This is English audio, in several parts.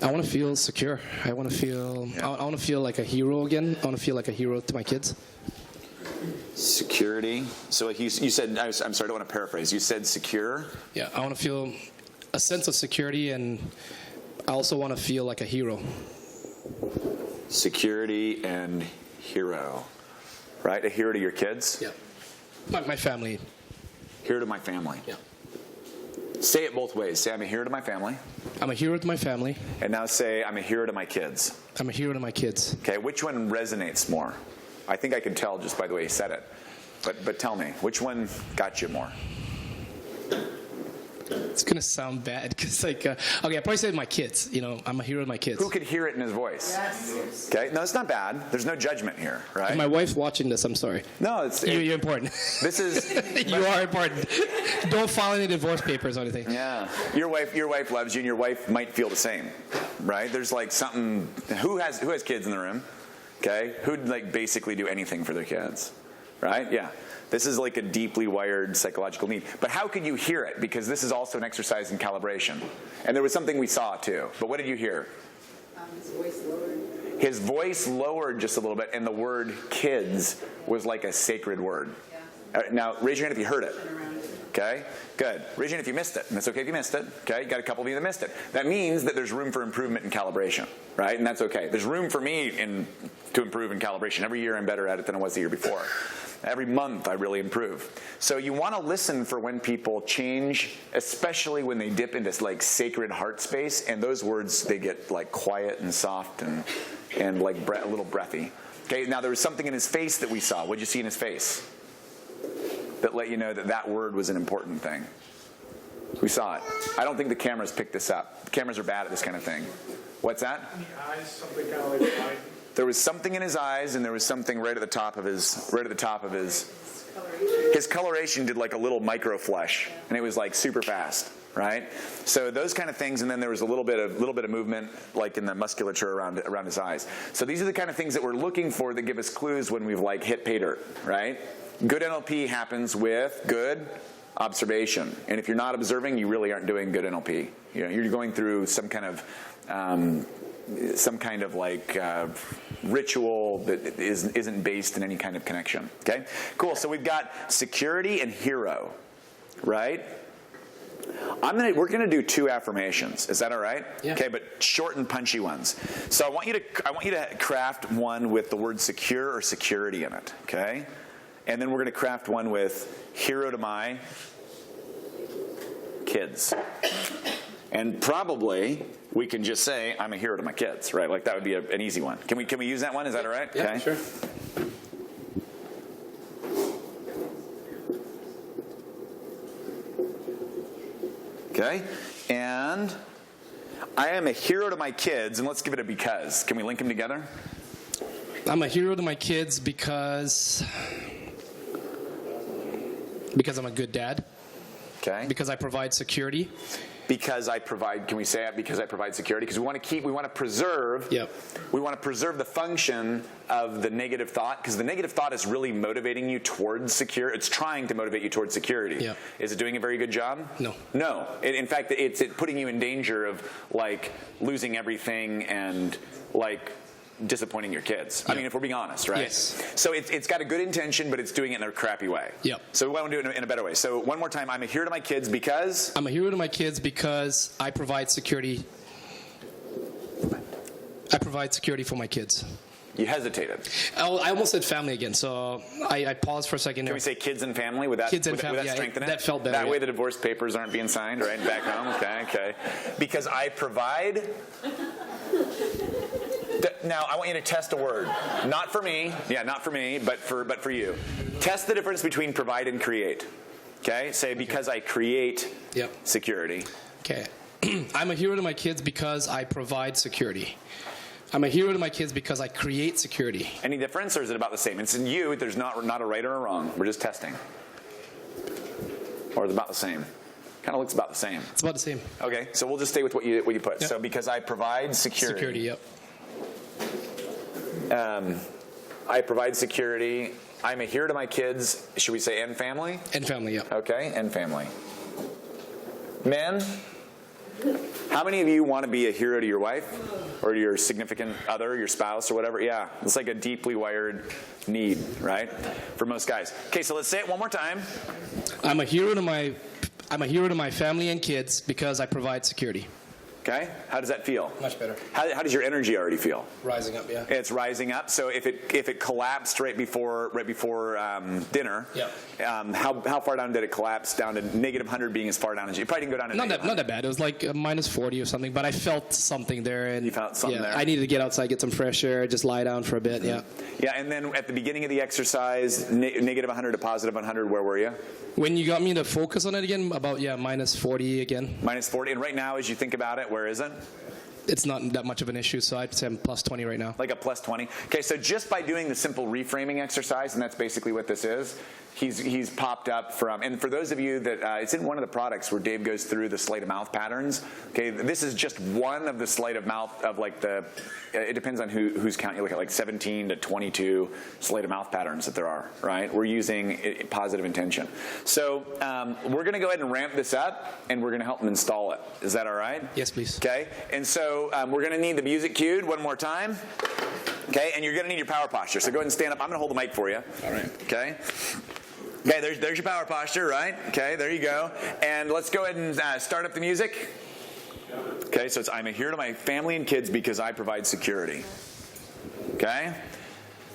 I want to feel secure. I want to feel. Yeah. I want to feel like a hero again. I want to feel like a hero to my kids. Security. So like you said, I'm sorry, I don't want to paraphrase. You said secure. Yeah, I want to feel a sense of security, and I also want to feel like a hero. Security and hero, right? A hero to your kids. Yeah. My family. Hero to my family. Yeah. Say it both ways. Say, I'm a hero to my family. I'm a hero to my family. And now say, I'm a hero to my kids. I'm a hero to my kids. Okay, which one resonates more? I think I can tell just by the way you said it. But tell me, which one got you more? It's gonna sound bad because okay, I probably said my kids. I'm a hero to my kids. Who could hear it in his voice? Yes. Okay, no, it's not bad. There's no judgment here, right? If my wife's watching this, I'm sorry. No, You're important. This is You are important. Don't file any divorce papers or anything. Yeah, your wife loves you, and your wife might feel the same, right? There's like something. Who has kids in the room? Okay, who'd like basically do anything for their kids, right? Yeah. This is like a deeply wired psychological need. But how could you hear it? Because this is also an exercise in calibration. And there was something we saw too. But what did you hear? His voice lowered. His voice lowered just a little bit, and the word kids was like a sacred word. Yeah. Now, raise your hand if you heard it. Around it. Okay, good. Raise your hand if you missed it. And that's okay if you missed it. Okay, you got a couple of you that missed it. That means that there's room for improvement in calibration, right? And that's okay. There's room for me to improve in calibration. Every year I'm better at it than I was the year before. Every month I really improve. So you want to listen for when people change, especially when they dip into like sacred heart space, and those words, they get like quiet and soft and like a little breathy. Okay, now there was something in his face that we saw. What did you see in his face that let you know that word was an important thing? We saw it. I don't think the cameras picked this up. The cameras are bad at this kind of thing. What's that? In the eyes, something kind of like light. There was something in his eyes, and there was something right at the top of his. His coloration did like a little micro flush, and it was like super fast, right? So those kind of things, and then there was a little bit of movement, like in the musculature around his eyes. So these are the kind of things that we're looking for that give us clues when we've like hit pay dirt, right? Good NLP happens with good observation, and if you're not observing, you really aren't doing good NLP. You're going through some kind of like ritual that isn't based in any kind of connection. Okay, cool. So we've got security and hero, right? We're gonna do 2 affirmations. Is that all right? Yeah. Okay, but short and punchy ones. So I want you to craft one with the word secure or security in it. Okay, and then we're gonna craft one with hero to my kids. And probably we can just say, I'm a hero to my kids, right? Like that would be an easy one. Can we use that one? Is that all right? Yeah, okay. sure. Okay. And I am a hero to my kids, and let's give it a because. Can we link them together? I'm a hero to my kids because I'm a good dad. Okay. Because I provide security. Because I provide, can we say it? Because I provide security? Because we want to preserve. Yep. We want to preserve the function of the negative thought, because the negative thought is really motivating you towards it's trying to motivate you towards security. Yep. Is it doing a very good job? No. No. In fact, it's putting you in danger of like losing everything and like disappointing your kids. Yep. I mean, if we're being honest, right? Yes. So it's got a good intention, but it's doing it in a crappy way. Yep. So we want to do it in a better way. So one more time, I'm a hero to my kids because... I'm a hero to my kids because I provide security. I provide security for my kids. You hesitated. I almost said family again, so I paused for a second. Can we say kids and family? Would that, kids and family, would that strengthen it? That felt better. That way the divorce papers aren't being signed, right? Back home? Okay. Because I provide... Now, I want you to test a word. Not for me. Yeah, not for me, but for you. Test the difference between provide and create. Okay? Say, because I create security. Okay. I'm a hero to my kids because I provide security. I'm a hero to my kids because I create security. Any difference, or is it about the same? It's in you. There's not a right or a wrong. We're just testing. Or it's about the same. Kind of looks about the same. It's about the same. Okay, so we'll just stay with what you put. Yep. So because I provide security. Security, yep. I provide security. I'm a hero to my kids. Should we say and family? And family, yeah. Okay, and family. Men, How many of you want to be a hero to your wife or to your significant other, your spouse or whatever? Yeah, it's like a deeply wired need, right? For most guys. Okay, so let's say it one more time. I'm a hero to my family and kids because I provide security. Okay, how does that feel? Much better. How does your energy already feel? Rising up, yeah. It's rising up. So if it collapsed right before dinner, Yeah. How far down did it collapse? Down to -100 being as far down as you. It probably didn't go down to Not -100. that bad. It was like -40 or something, but I felt something there. And You felt something there? I needed to get outside, get some fresh air, just lie down for a bit, yeah. Yeah, and then at the beginning of the exercise, -100 to +100, where were you? When you got me to focus on it again, about, -40 again. -40. And right now, as you think about it, where is it? It's not that much of an issue, so I'd say I'm +20 right now. Like a +20. Okay, so just by doing the simple reframing exercise, and that's basically what this is, he's popped up from, and for those of you that, it's in one of the products where Dave goes through the sleight of mouth patterns. Okay, this is just one of the sleight of mouth of like it depends on whose count you look at, like 17 to 22 sleight of mouth patterns that there are, right? We're using positive intention. So we're going to go ahead and ramp this up, and we're going to help him install it. Is that all right? Yes, please. Okay, and so we're going to need the music cued one more time. Okay, and you're going to need your power posture. So go ahead and stand up. I'm going to hold the mic for you. All right. Okay. Okay, there's your power posture, right? Okay, there you go. And let's go ahead and start up the music. Okay, so it's I'm here to my family and kids because I provide security. Okay?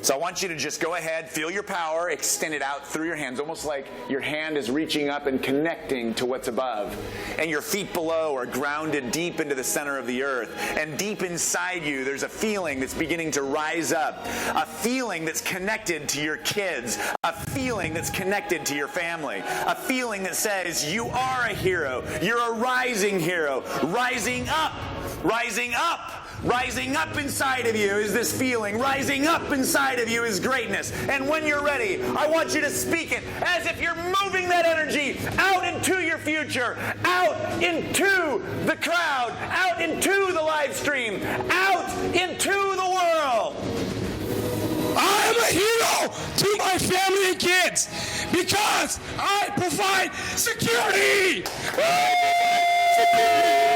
So I want you to just go ahead, feel your power, extend it out through your hands, almost like your hand is reaching up and connecting to what's above. And your feet below are grounded deep into the center of the earth. And deep inside you, there's a feeling that's beginning to rise up. A feeling that's connected to your kids. A feeling that's connected to your family. A feeling that says, you are a hero. You're a rising hero. Rising up. Rising up. Rising up inside of you is this feeling. Rising up inside of you is greatness. And when you're ready, I want you to speak it as if you're moving that energy out into your future, out into the crowd, out into the live stream, out into the world. I am a hero to my family and kids because I provide security.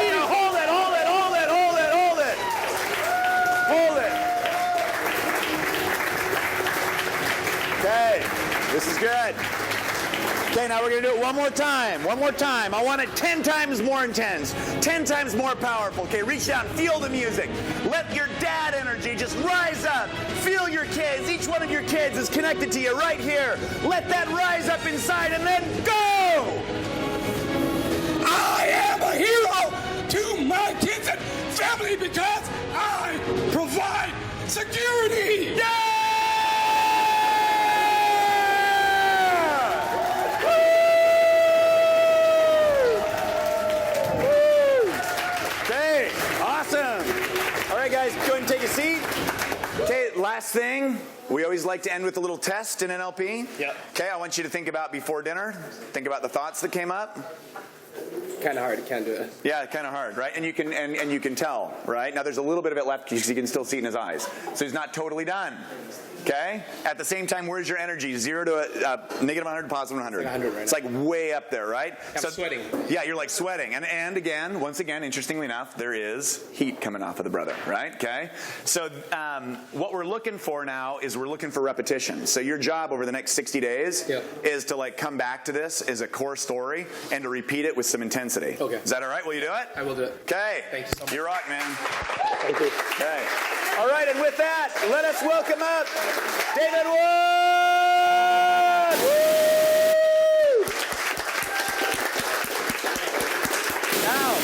Now hold it, hold it, hold it, hold it, hold it. Hold it. Okay, this is good. Okay, now we're going to do it one more time. One more time. I want it 10 times more intense, 10 times more powerful. Okay, reach down, feel the music. Let your dad energy just rise up. Feel your kids. Each one of your kids is connected to you right here. Let that rise up inside and then go! I am a hero to my kids and family because I provide security. Okay, awesome. All right, guys, go ahead and take a seat. Okay, last thing. We always like to end with a little test in NLP. Yep. Okay, I want you to think about before dinner. Think about the thoughts that came up. Kind of hard. You can't do it. Yeah, kind of hard, right? And you can and you can tell, right? Now there's a little bit of it left because you can still see it in his eyes. So he's not totally done. Okay? At the same time, where's your energy? 0 to -100, +100. 100 right now. It's like way up there, right? I'm sweating. Yeah, you're like sweating. And again, once again, interestingly enough, there is heat coming off of the brother, right? Okay? So what we're looking for now is we're looking for repetition. So your job over the next 60 days is to like come back to this as a core story and to repeat it with some intensity. Okay. Is that all right? Will you do it? I will do it. Okay. Thank you so much. You rock, man. Thank you. Okay. All right, and with that, let us welcome up David Wood! Woo! Now,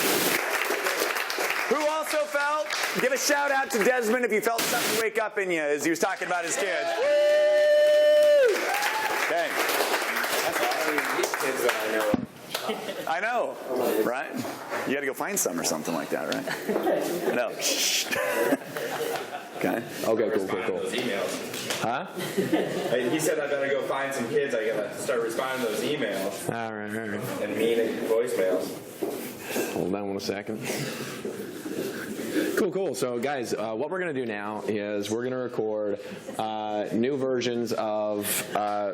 who also felt, give a shout out to Desmond if you felt something wake up in you as he was talking about his kids. Woo! Okay. That's all these kids that I know. I know, right? You got to go find some or something like that, right? No. Okay. Okay, cool. Those emails. Huh? He said I better go find some kids. I gotta start responding to those emails All right. and mean voicemails. Hold on 1 second. Cool. So, guys, what we're going to do now is we're going to record new versions of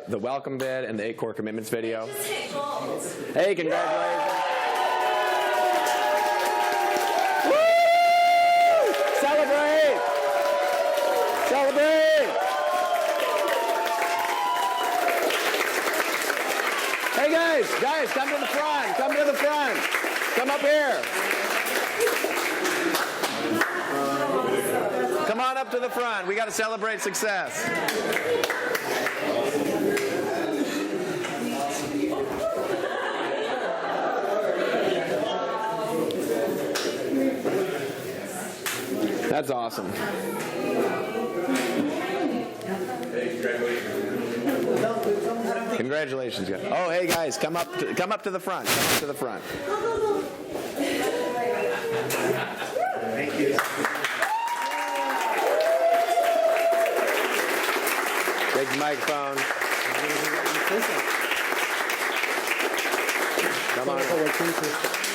the welcome vid and the 8 core commitments video. Hey, congratulations. here. Come on up to the front. We got to celebrate success. That's awesome. Congratulations, guys. Oh, hey guys, come up to the front. Come up to the front. Thank you. Take the microphone. Come on.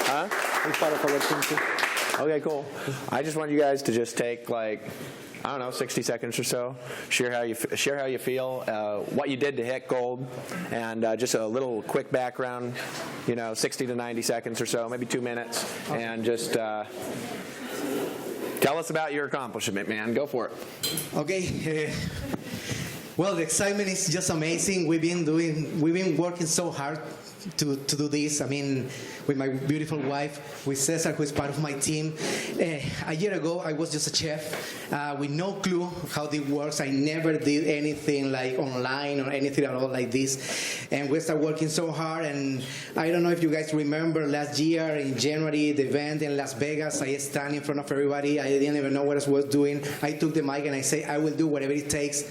Huh? He's part of our team too. Okay, cool. I just want you guys to just take like, I don't know, 60 seconds or so. Share how you feel, what you did to hit gold, and just a little quick background. 60 to 90 seconds or so, maybe 2 minutes, and just tell us about your accomplishment, man. Go for it. Okay. Well, the excitement is just amazing. We've been working so hard to do this. I mean, with my beautiful wife, with Cesar, who is part of my team. A year ago, I was just a chef with no clue how this works. I never did anything like online or anything at all like this. And we started working so hard. And I don't know if you guys remember last year in January, the event in Las Vegas, I stand in front of everybody. I didn't even know what I was doing. I took the mic and I say, I will do whatever it takes.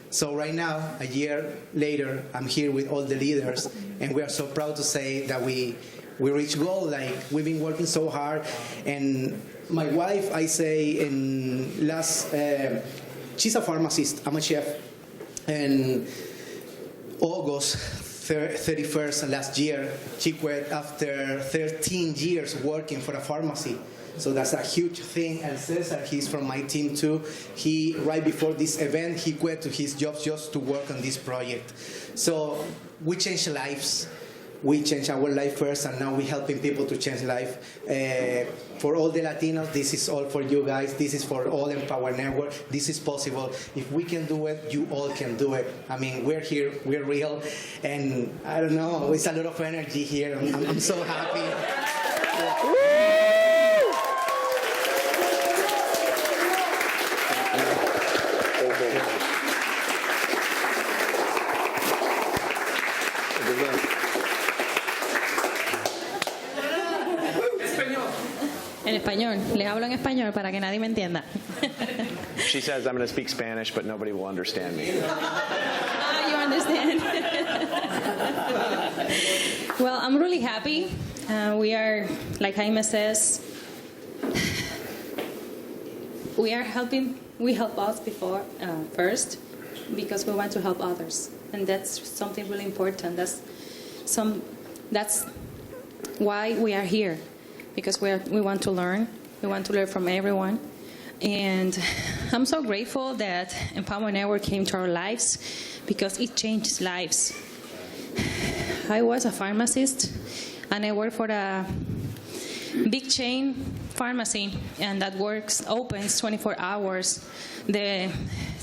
So right now, a year later, I'm here with all the leaders, and we are so proud to say that we reached goal. Like, we've been working so hard, and my wife, I say, she's a pharmacist. I'm a chef, and August 31st last year, she quit after 13 years working for a pharmacy. So that's a huge thing. And Cesar, he's from my team too. Right before this event, he quit to his job just to work on this project. So we change lives. We change our life first, and now we're helping people to change life. For all the Latinos, this is all for you guys. This is for all Empower Network. This is possible. If we can do it, you all can do it. I mean, we're here, we're real, and I don't know, it's a lot of energy here. I'm so happy. En español, les hablo en español para que nadie me entienda. She says I'm going to speak Spanish, but nobody will understand me. Ah, you understand. Well, I'm really happy. We are, like Jaime says, we help us first, because we want to help others, and that's something really important. That's why we are here, because we want to learn. We want to learn from everyone, and I'm so grateful that Empower Network came to our lives, because it changed lives. I was a pharmacist, and I worked for a big chain pharmacy, and that opens 24 hours, the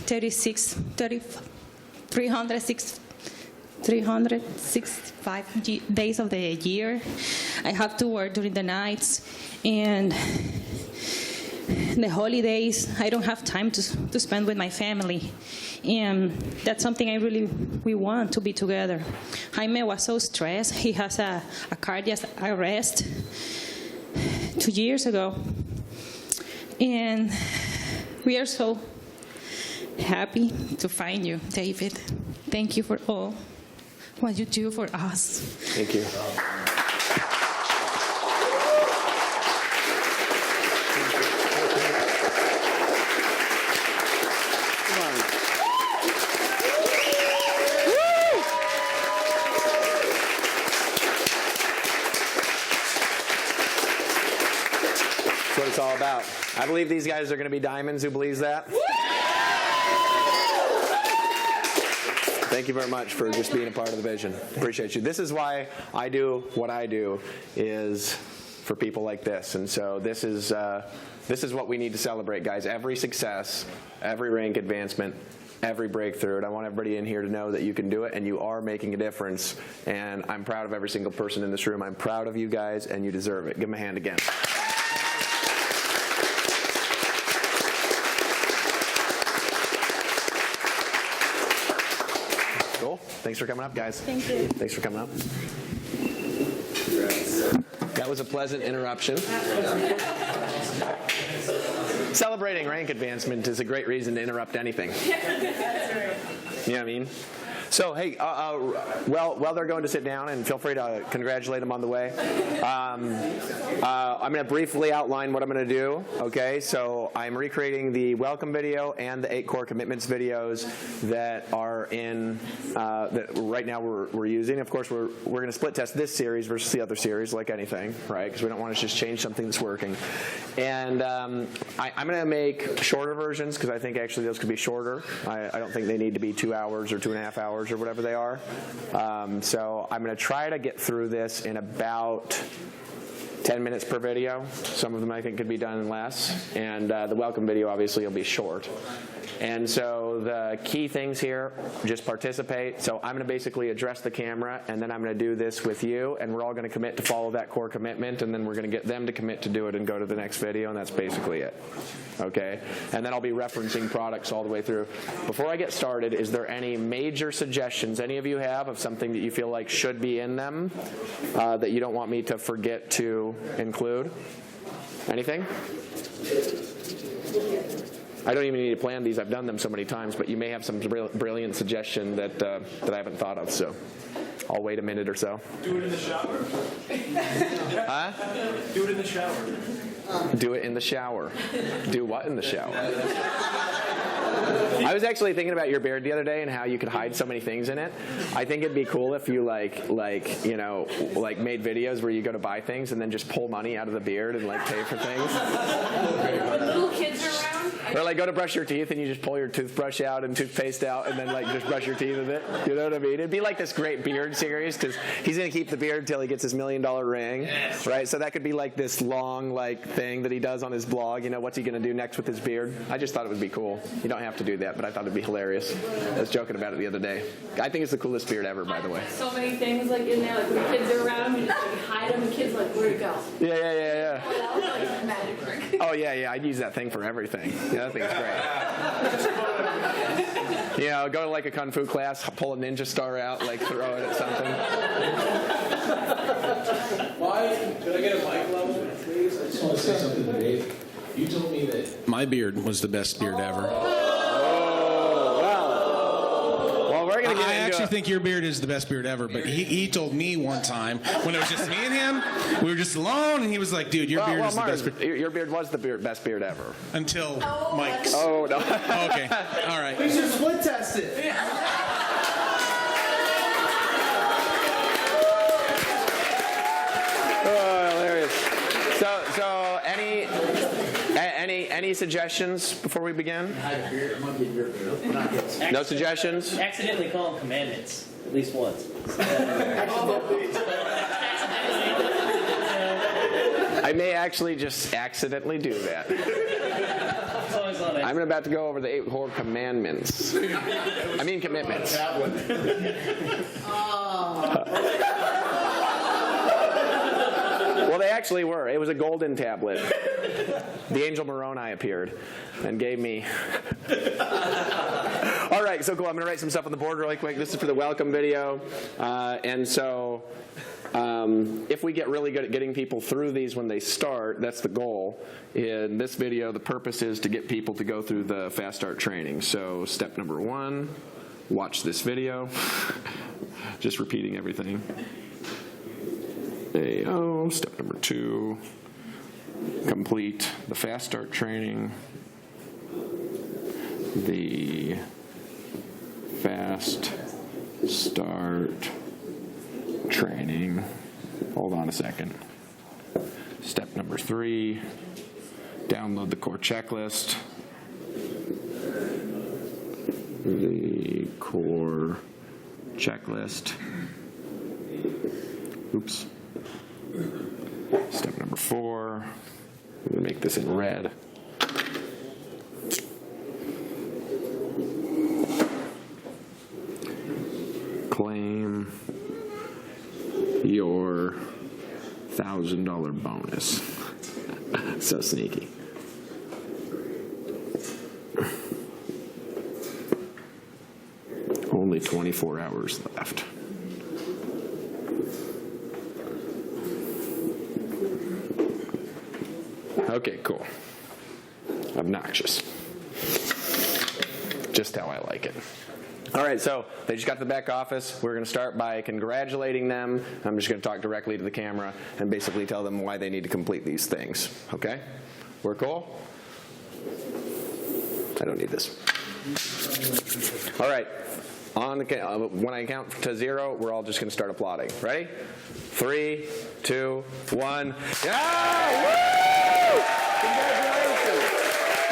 365 days of the year. I have to work during the nights, and the holidays, I don't have time to spend with my family. And that's something we want to be together. Jaime was so stressed. He has a cardiac arrest 2 years ago. And we are so happy to find you, David. Thank you for all what you do for us. Thank you. That's what it's all about. I believe these guys are going to be diamonds. Who believes that? Thank you very much for just being a part of the vision. Appreciate you. This is why I do what I do, is for people like this. And so this is what we need to celebrate, guys. Every success, every rank advancement every breakthrough, and I want everybody in here to know that you can do it, and you are making a difference, and I'm proud of every single person in this room. I'm proud of you guys, and you deserve it. Give them a hand again. Cool. Thanks for coming up, guys. Thank you. Thanks for coming up. That was a pleasant interruption. Celebrating rank advancement is a great reason to interrupt anything. You know what I mean? So, hey, while they're going to sit down, and feel free to congratulate them on the way, I'm going to briefly outline what I'm going to do, okay? So I'm recreating the welcome video and the 8 core commitments videos that are in, that right now we're using. Of course, we're going to split test this series versus the other series, like anything, right? Because we don't want to just change something that's working. And I'm going to make shorter versions, because I think actually those could be shorter. I don't think they need to be 2 hours or 2.5 hours or whatever they are. So I'm going to try to get through this in about 10 minutes per video. Some of them I think could be done in less. And the welcome video obviously will be short. And so the key things here, just participate. So I'm going to basically address the camera, and then I'm going to do this with you, and we're all going to commit to follow that core commitment, and then we're going to get them to commit to do it and go to the next video, and that's basically it. Okay? And then I'll be referencing products all the way through. Before I get started, is there any major suggestions any of you have of something that you feel like should be in them that you don't want me to forget to include? Anything? I don't even need to plan these. I've done them so many times, but you may have some brilliant suggestion that I haven't thought of. So I'll wait a minute or so. Do it in the shower. Huh? Do it in the shower. Do it in the shower. Do what in the shower? I was actually thinking about your beard the other day and how you could hide so many things in it. I think it'd be cool if you like made videos where you go to buy things and then just pull money out of the beard and like pay for things. When little kids are around, Or like go to brush your teeth and you just pull your toothbrush out and toothpaste out and then like just brush your teeth with it. You know what I mean? It'd be like this great beard series because he's going to keep the beard until he gets his $1 million ring, right? So that could be like this long like thing that he does on his blog. You know, what's he going to do next with his beard? I just thought it would be cool. You don't have to do that, but I thought it'd be hilarious. I was joking about it the other day. I think it's the coolest beard ever, by the way. so many things like in there, like when the kids are around, you just like hide them, and kids are like, where'd it go? Yeah. That was like magic trick. Oh, yeah. I'd use that thing for everything. Yeah, that thing's great. You know, go to like a kung fu class, pull a ninja star out, like throw it at something. Why? Could I get a mic level, please? I just want to say something to Dave. You told me that my beard was the best beard ever. I actually think your beard is the best beard ever, but he told me one time when it was just me and him, we were just alone, and he was like, dude, your beard is the best beard. Your beard was the best beard ever. Until Mike's. Oh, no. Okay, all right. We should split test it. Oh, hilarious. So any suggestions before we begin? No suggestions? Accidentally call them commandments at least once. I may actually just accidentally do that. I'm about to go over the 8 core commandments. I mean commitments. Well, they actually were. It was a golden tablet. The angel Moroni appeared and gave me. All right, so cool. I'm going to write some stuff on the board really quick. This is for the welcome video. And so if we get really good at getting people through these when they start, that's the goal. In this video, the purpose is to get people to go through the Fast Start training. So step number 1, watch this video. Just repeating everything. AO. Step number 2, complete the Fast Start training. The Fast Start training. Hold on a second. Step number 3, download the core checklist. The core checklist. Oops. Step number 4, I'm going to make this in red. $1,000 bonus. So sneaky. Only 24 hours left. Okay, cool. Obnoxious. Just how I like it. All right, so they just got to the back office. We're going to start by congratulating them. I'm just going to talk directly to the camera and basically tell them why they need to complete these things. Okay? We're cool? I don't need this. All right. When I count to 0, we're all just going to start applauding. Ready? 3, 2, 1. Yeah! Woo!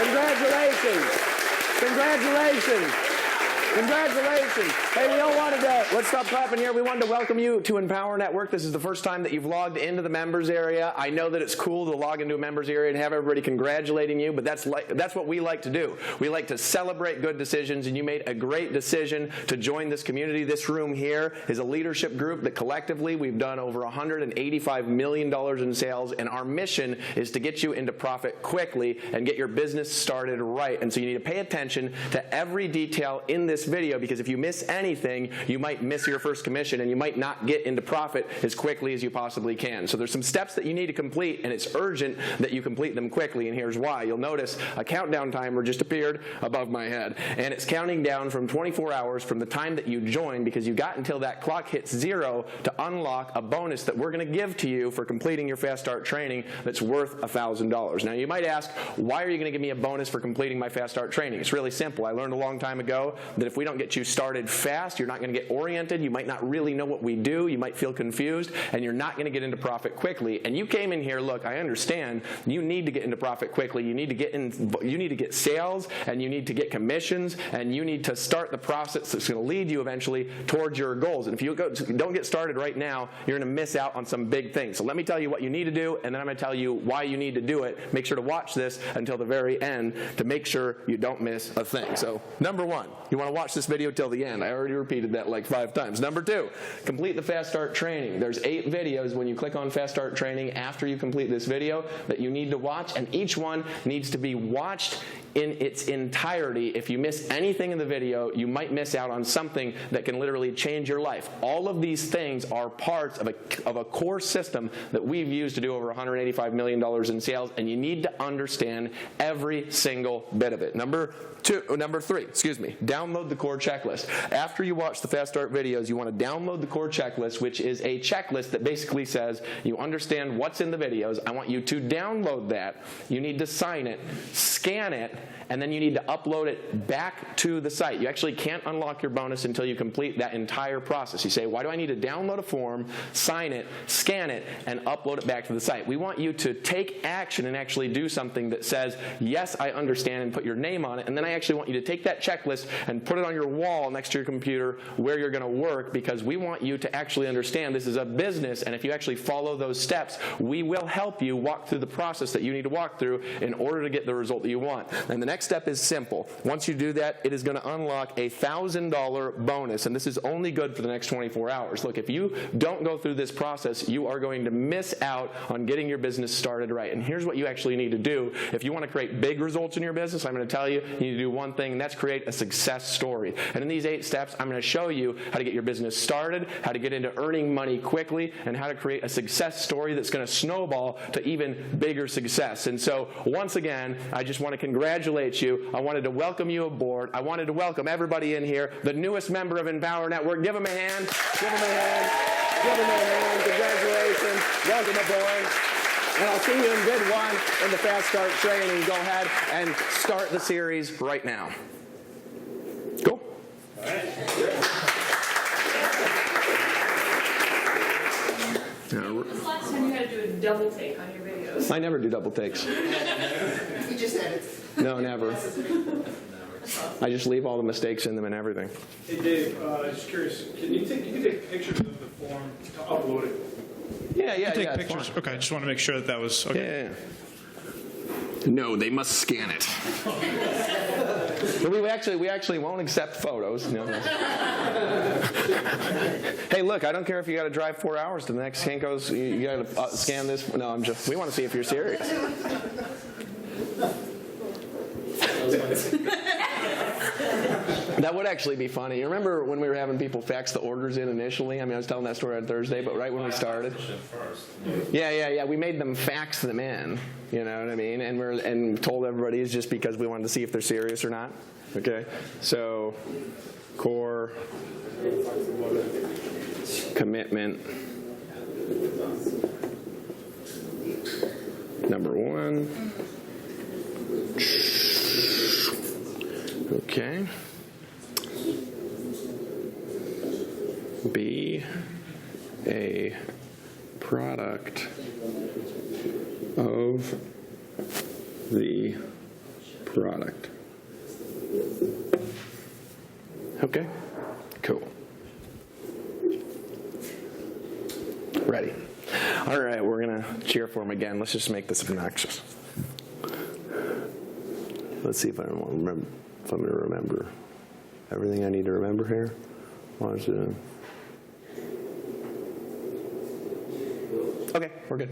Congratulations! Congratulations! Congratulations! Hey, we all wanted to, let's stop clapping here. We wanted to welcome you to Empower Network. This is the first time that you've logged into the members area. I know that it's cool to log into a members area and have everybody congratulating you, but that's what we like to do. We like to celebrate good decisions, and you made a great decision to join this community. This room here is a leadership group that collectively we've done over $185 million in sales, and our mission is to get you into profit quickly and get your business started right. And so you need to pay attention to every detail in this video, because if you miss anything, you might miss your first commission and you might not get into profit as quickly as you possibly can. So there's some steps that you need to complete, and it's urgent that you complete them quickly, and here's why. You'll notice a countdown timer just appeared above my head, and it's counting down from 24 hours from the time that you joined, because you got until that clock hits 0 to unlock a bonus that we're going to give to you for completing your Fast Start training that's worth $1,000. Now you might ask, why are you going to give me a bonus for completing my Fast Start training? It's really simple. I learned a long time ago that if we don't get you started fast, you're not going to get oriented, you might not really know what we do, you might feel confused, and you're not going to get into profit quickly. And you came in here, look, I understand you need to get into profit quickly, you need to get sales, and you need to get commissions, and you need to start the process that's going to lead you eventually towards your goals. And if you don't get started right now, you're going to miss out on some big things. So let me tell you what you need to do, and then I'm going to tell you why you need to do it. Make sure to watch this until the very end to make sure you don't miss a thing. So number 1, you want to watch this video till the end. I already repeated that like 5 times. Number 2, complete the Fast Start training. There's 8 videos when you click on Fast Start training after you complete this video that you need to watch, and each one needs to be watched in its entirety. If you miss anything in the video, you might miss out on something that can literally change your life. All of these things are parts of a core system that we've used to do over $185 million in sales, and you need to understand every single bit of it. Number 3, download the core checklist. After you watch the Fast Start videos, you want to download the core checklist, which is a checklist that basically says you understand what's in the videos. I want you to download that. You need to sign it, scan it, and then you need to upload it back to the site. You actually can't unlock your bonus until you complete that entire process. You say, why do I need to download a form, sign it, scan it, and upload it back to the site? We want you to take action and actually do something that says, yes, I understand, and put your name on it. And then I actually want you to take that checklist and put it on your wall next to your computer where you're going to work, because we want you to actually understand this is a business, and if you actually follow those steps, we will help you walk through the process that you need to walk through in order to get the result that you want. And the next step is simple. Once you do that, it is going to unlock a $1,000 bonus, and this is only good for the next 24 hours. Look, if you don't go through this process, you are going to miss out on getting your business started right. And here's what you actually need to do. If you want to create big results in your business, I'm going to tell you, you need to do one thing, and that's create a success story. And in these 8 steps, I'm going to show you how to get your business started, how to get into earning money quickly, and how to create a success story that's going to snowball to even bigger success. And so, once again, I just want to congratulate you. I wanted to welcome you aboard. I wanted to welcome everybody in here, the newest member of Empower Network. Give them a hand. Give them a hand. Give them a hand. Congratulations. Welcome aboard. And I'll see you in vid 1 in the Fast Start training. Go ahead and start the series right now. Cool? All right. When's the last time you had to do a double take on your videos? I never do double takes. You just edit. No, never. I just leave all the mistakes in them and everything. Hey Dave, just curious, can you take pictures of the form to upload it? Yeah, take pictures. Fine. Okay, I just want to make sure that was okay. Yeah. No, they must scan it. But we actually won't accept photos. No. Hey, look, I don't care if you got to drive 4 hours to the next Kinko's. You got to scan this. No, we want to see if you're serious. That would actually be funny. You remember when we were having people fax the orders in initially? I mean, I was telling that story on Thursday, but right when we started. Yeah. We made them fax them in. You know what I mean? And told everybody it's just because we wanted to see if they're serious or not. Okay? So, core commitment number 1. Okay. Be a product of the product. Okay, cool. Ready. All right, we're going to cheer for him again. Let's just make this obnoxious. Let's see if I'm going to remember everything I need to remember here. Okay, we're good.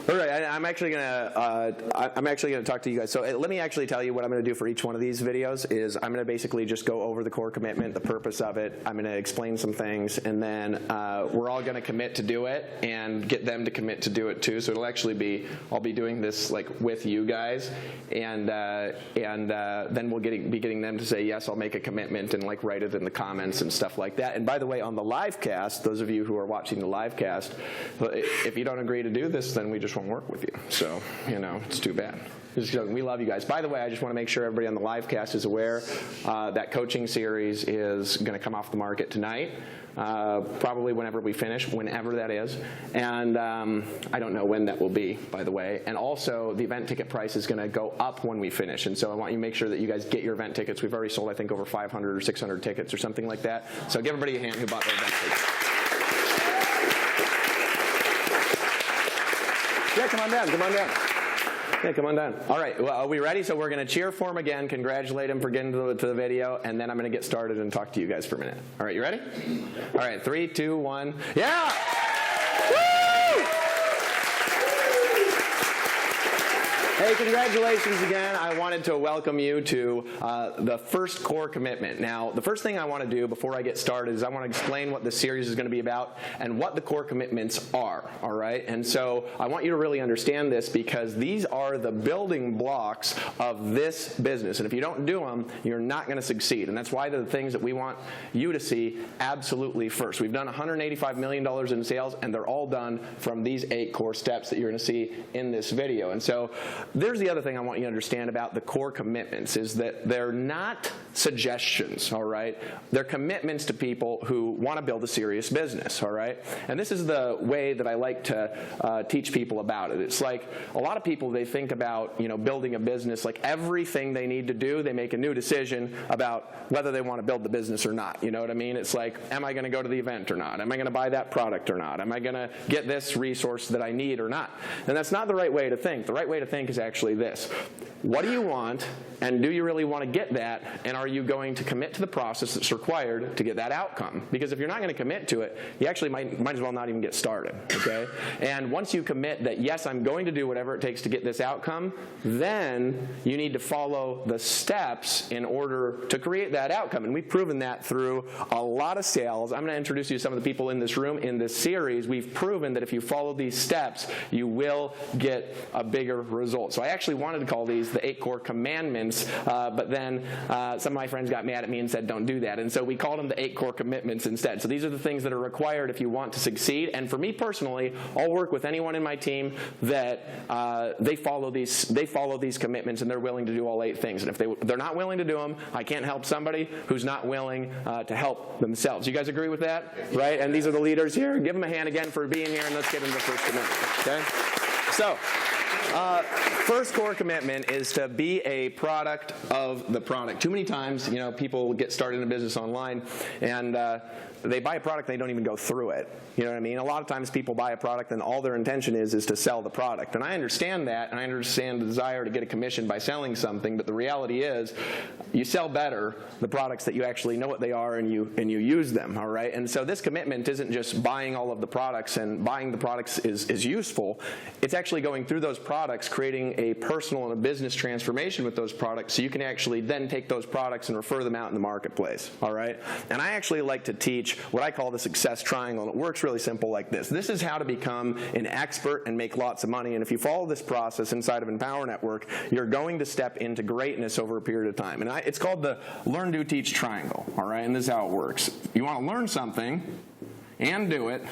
All right, I'm actually gonna talk to you guys. So let me actually tell you what I'm gonna do for each one of these videos. Is I'm gonna basically just go over the core commitment, the purpose of it. I'm gonna explain some things, and then we're all gonna commit to do it and get them to commit to do it too. So it'll actually be I'll be doing this like with you guys, and then we'll be getting them to say yes, I'll make a commitment, and like write it in the comments and stuff like that. And by the way, on the live cast, those of you who are watching the live cast, if you don't agree to do this, then we just won't work with you. So, it's too bad. We love you guys. By the way, I just want to make sure everybody on the live cast is aware that coaching series is going to come off the market tonight. Probably whenever we finish, whenever that is. And I don't know when that will be, by the way. And also, the event ticket price is going to go up when we finish. And so I want you to make sure that you guys get your event tickets. We've already sold, I think, over 500 or 600 tickets or something like that. So give everybody a hand who bought their event tickets. Yeah, come on down. Yeah, come on down. All right, well, are we ready? So we're going to cheer for him again, congratulate him for getting to the video, and then I'm going to get started and talk to you guys for a minute. All right, you ready? All right, 3, 2, 1. Yeah! Woo! Hey, congratulations again. I wanted to welcome you to the first core commitment. Now, the first thing I want to do before I get started is I want to explain what this series is going to be about and what the core commitments are, all right? And so I want you to really understand this because these are the building blocks of this business. And if you don't do them, you're not going to succeed. And that's why they're the things that we want you to see absolutely first. We've done $185 million in sales, and they're all done from these 8 core steps that you're going to see in this video. And so there's the other thing I want you to understand about the core commitments is that they're not suggestions, all right? They're commitments to people who want to build a serious business, all right? And this is the way that I like to teach people about it. It's like a lot of people, they think about, building a business, like everything they need to do, they make a new decision about whether they want to build the business or not. You know what I mean? It's like, am I going to go to the event or not? Am I going to buy that product or not? Am I going to get this resource that I need or not? And that's not the right way to think. The right way to think is actually this. What do you want, and do you really want to get that, and are you going to commit to the process that's required to get that outcome? Because if you're not going to commit to it, you actually might as well not even get started, okay? And once you commit that, yes, I'm going to do whatever it takes to get this outcome, then you need to follow the steps in order to create that outcome. And we've proven that through a lot of sales. I'm going to introduce you to some of the people in this room in this series. We've proven that if you follow these steps, you will get a bigger result. So I actually wanted to call these the 8 core commandments, but then some of my friends got mad at me and said, don't do that. And so we called them the 8 core commitments instead. So these are the things that are required if you want to succeed. And for me personally, I'll work with anyone in my team that they follow these commitments and they're willing to do all 8 things. And if they're not willing to do them, I can't help somebody who's not willing to help themselves. You guys agree with that? Right? And these are the leaders here. Give them a hand again for being here, and let's get into the first commitment. Okay? So, First core commitment is to be a product of the product. Too many times, people get started in a business online and they buy a product and they don't even go through it. You know what I mean? A lot of times people buy a product and all their intention is to sell the product. And I understand that, and I understand the desire to get a commission by selling something, but the reality is you sell better the products that you actually know what they are and you use them, all right? And so this commitment isn't just buying all of the products, and buying the products is useful. It's actually going through those products, creating a personal and a business transformation with those products so you can actually then take those products and refer them out in the marketplace, all right? And I actually like to teach what I call the success triangle, and it works really simple like this. This is how to become an expert and make lots of money, and if you follow this process inside of Empower Network, you're going to step into greatness over a period of time. And it's called the Learn, Do, Teach triangle, all right? And this is how it works. You want to learn something and do it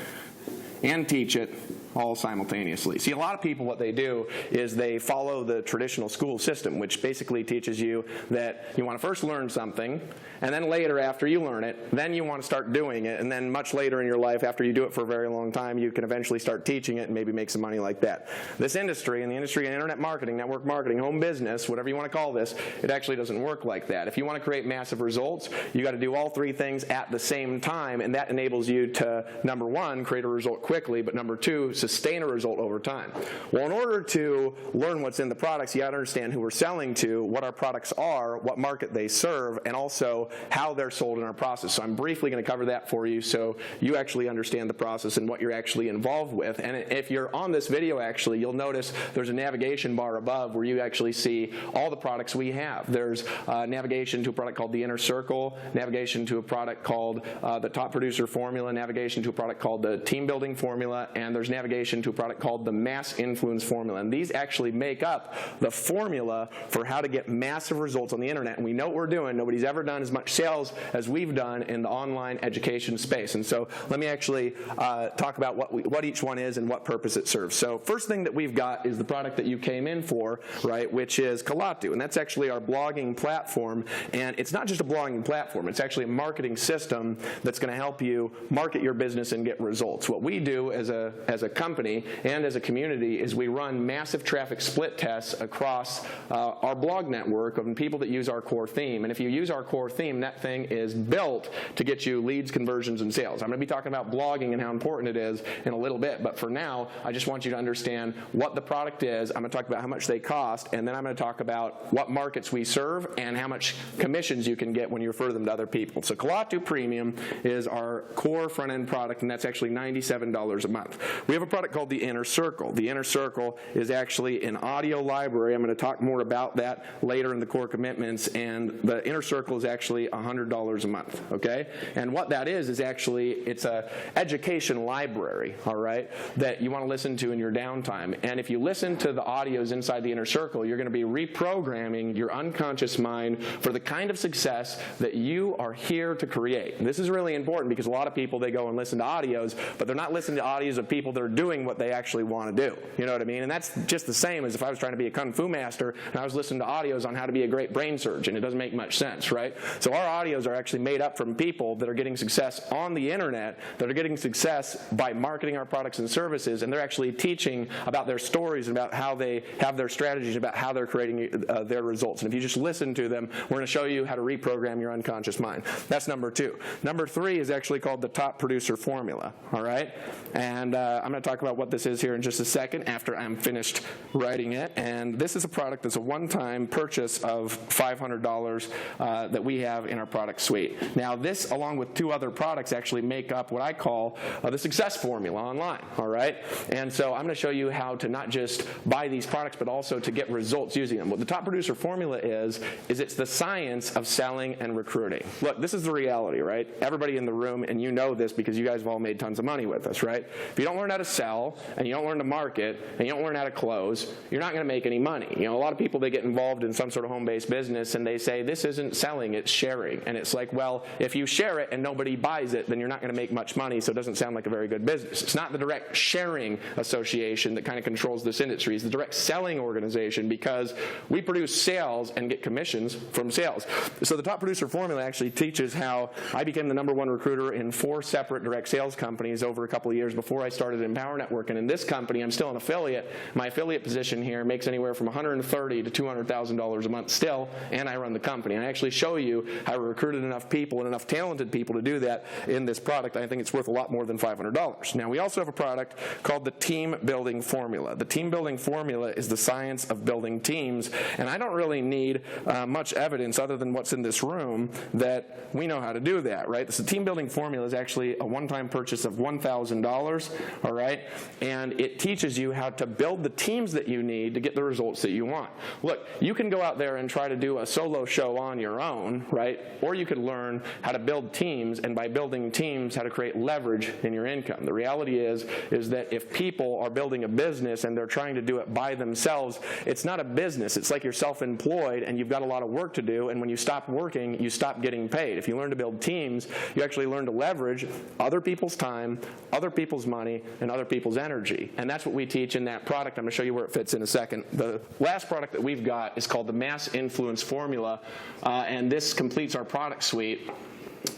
and teach it all simultaneously. See, a lot of people, what they do is they follow the traditional school system, which basically teaches you that you want to first learn something, and then later, after you learn it, then you want to start doing it, and then much later in your life, after you do it for a very long time, you can eventually start teaching it and maybe make some money like that. This industry, and the industry of internet marketing, network marketing, home business, whatever you want to call this, it actually doesn't work like that. If you want to create massive results, you got to do all three things at the same time, and that enables you to, number one, create a result quickly, but number two, sustain a result over time. Well, in order to learn what's in the products, you got to understand who we're selling to, what our products are, what market they serve, and also how they're sold in our process. So I'm briefly going to cover that for you so you actually understand the process and what you're actually involved with. And if you're on this video, actually, you'll notice there's a navigation bar above where you actually see all the products we have. There's navigation to a product called the Inner Circle, navigation to a product called the Top Producer Formula, navigation to a product called the Team Building Formula, and there's navigation to a product called the Mass Influence Formula. And these actually make up the formula for how to get massive results on the internet. And we know what we're doing. Nobody's ever done as much sales as we've done in the online education space. And so let me actually talk about what each one is and what purpose it serves. So first thing that we've got is the product that you came in for, right, which is Kalatu. And that's actually our blogging platform. And it's not just a blogging platform. It's actually a marketing system that's going to help you market your business and get results. What we do as a company and as a community is we run massive traffic split tests across our blog network of people that use our core theme. And if you use our core theme, that thing is built to get you leads, conversions, and sales. I'm going to be talking about blogging and how important it is in a little bit, but for now, I just want you to understand what the product is. I'm going to talk about how much they cost, and then I'm going to talk about what markets we serve and how much commissions you can get when you refer them to other people. So Kalatu Premium is our core front-end product, and that's actually $97 a month. We have a product called the Inner Circle. The Inner Circle is actually an audio library. I'm going to talk more about that later in the core commitments, and the Inner Circle is actually $100 a month, okay? And what that is actually, it's a education library, all right, that you want to listen to in your downtime. And if you listen to the audios inside the Inner Circle, you're going to be reprogramming your unconscious mind for the kind of success that you are here to create. And this is really important because a lot of people, they go and listen to audios, but they're not listening to audios of people that are doing what they actually want to do. You know what I mean? And that's just the same as if I was trying to be a kung fu master and I was listening to audios on how to be a great brain surgeon. It doesn't make much sense, right? So our audios are actually made up from people that are getting success on the internet, that are getting success by marketing our products and services, and they're actually teaching about their stories and about how they have their strategies, about how they're creating their results. And if you just listen to them, we're going to show you how to reprogram your unconscious mind. That's number 2. Number 3 is actually called the Top Producer Formula, all right? And I'm going to talk about what this is here in just a second after I'm finished writing it. And this is a product that's a one-time purchase of $500 that we have in our product suite. Now this, along with 2 other products, actually make up what I call the success formula online, all right? And so I'm going to show you how to not just buy these products, but also to get results using them. What the Top Producer Formula is it's the science of selling and recruiting. Look, this is the reality, right? Everybody in the room, and you know this because you guys have all made tons of money with us, right? If you don't learn how to sell, and you don't learn to market, and you don't learn how to close, you're not going to make any money. You know, a lot of people, they get involved in some sort of home-based business, and they say, this isn't selling, it's sharing. And it's like, well, if you share it and nobody buys it, then you're not going to make much money, so it doesn't sound like a very good business. It's not the direct sharing association that kind of controls this industry. It's the direct selling organization because we produce sales and get commissions from sales. So the Top Producer Formula actually teaches how I became the #1 recruiter in 4 separate direct sales companies over a couple of years before I started Empower Empower Network. And in this company, I'm still an affiliate. My affiliate position here makes anywhere from $130,000 to $200,000 a month still, and I run the company. And I actually show you how I recruited enough people and enough talented people to do that in this product. I think it's worth a lot more than $500. Now, we also have a product called the Team Building Formula. The Team Building Formula is the science of building teams, and I don't really need much evidence other than what's in this room that we know how to do that, right? So the Team Building Formula is actually a one-time purchase of $1,000, all right? And it teaches you how to build the teams that you need to get the results that you want. Look, you can go out there and try to do a solo show on your own, right? Or you could learn how to build teams, and by building teams, how to create leverage in your income. The reality is that if people are building a business and they're trying to do it by themselves, it's not a business. It's like you're self-employed and you've got a lot of work to do, and when you stop working, you stop getting paid. If you learn to build teams, you actually learn to leverage other people's time, other people's money, and other people's energy. And that's what we teach in that product. I'm going to show you where it fits in a second. The last product that we've got is called the Mass Influence Formula, and this completes our product suite.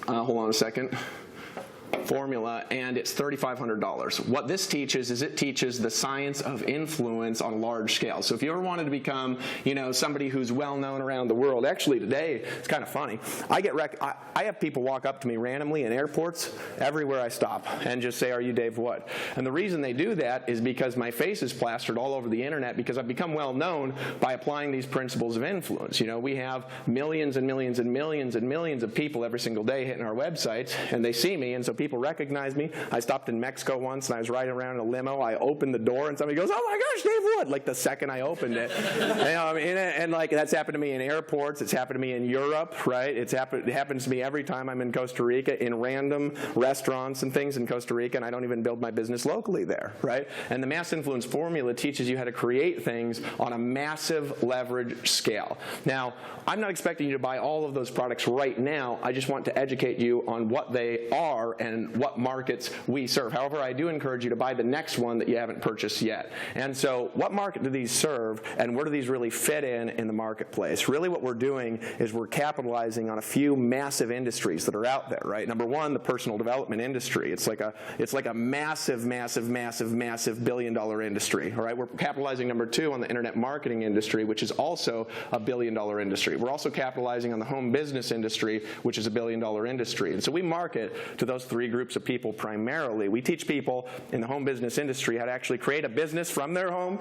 Hold on a second. Formula, and it's $3,500. What this teaches is it teaches the science of influence on a large scale. So if you ever wanted to become, somebody who's well known around the world, actually today it's kind of funny. I have people walk up to me randomly in airports everywhere I stop and just say, "Are you Dave Wood?" And the reason they do that is because my face is plastered all over the internet because I've become well known by applying these principles of influence. We have millions and millions and millions and millions of people every single day hitting our websites, and they see me, and so people recognize me. I stopped in Mexico once, and I was riding around in a limo. I opened the door, and somebody goes, "Oh my gosh, Dave Wood!" Like the second I opened it. And like that's happened to me in airports. It's happened to me in Europe, right? It happens to me every time I'm in Costa Rica, in random restaurants and things in Costa Rica, and I don't even build my business locally there, right? And the Mass Influence Formula teaches you how to create things on a massive leverage scale. Now, I'm not expecting you to buy all of those products right now. I just want to educate you on what they are and what markets we serve. However, I do encourage you to buy the next one that you haven't purchased yet. And so what market do these serve, and where do these really fit in the marketplace? Really what we're doing is we're capitalizing on a few massive industries that are out there, right? Number one, the personal development industry. It's like a massive, massive, massive, massive billion-dollar industry, all right? We're capitalizing, number two, on the internet marketing industry, which is also a billion-dollar industry. We're also capitalizing on the home business industry, which is a billion-dollar industry. And so we market to those three groups of people primarily. We teach people in the home business industry how to actually create a business from their home,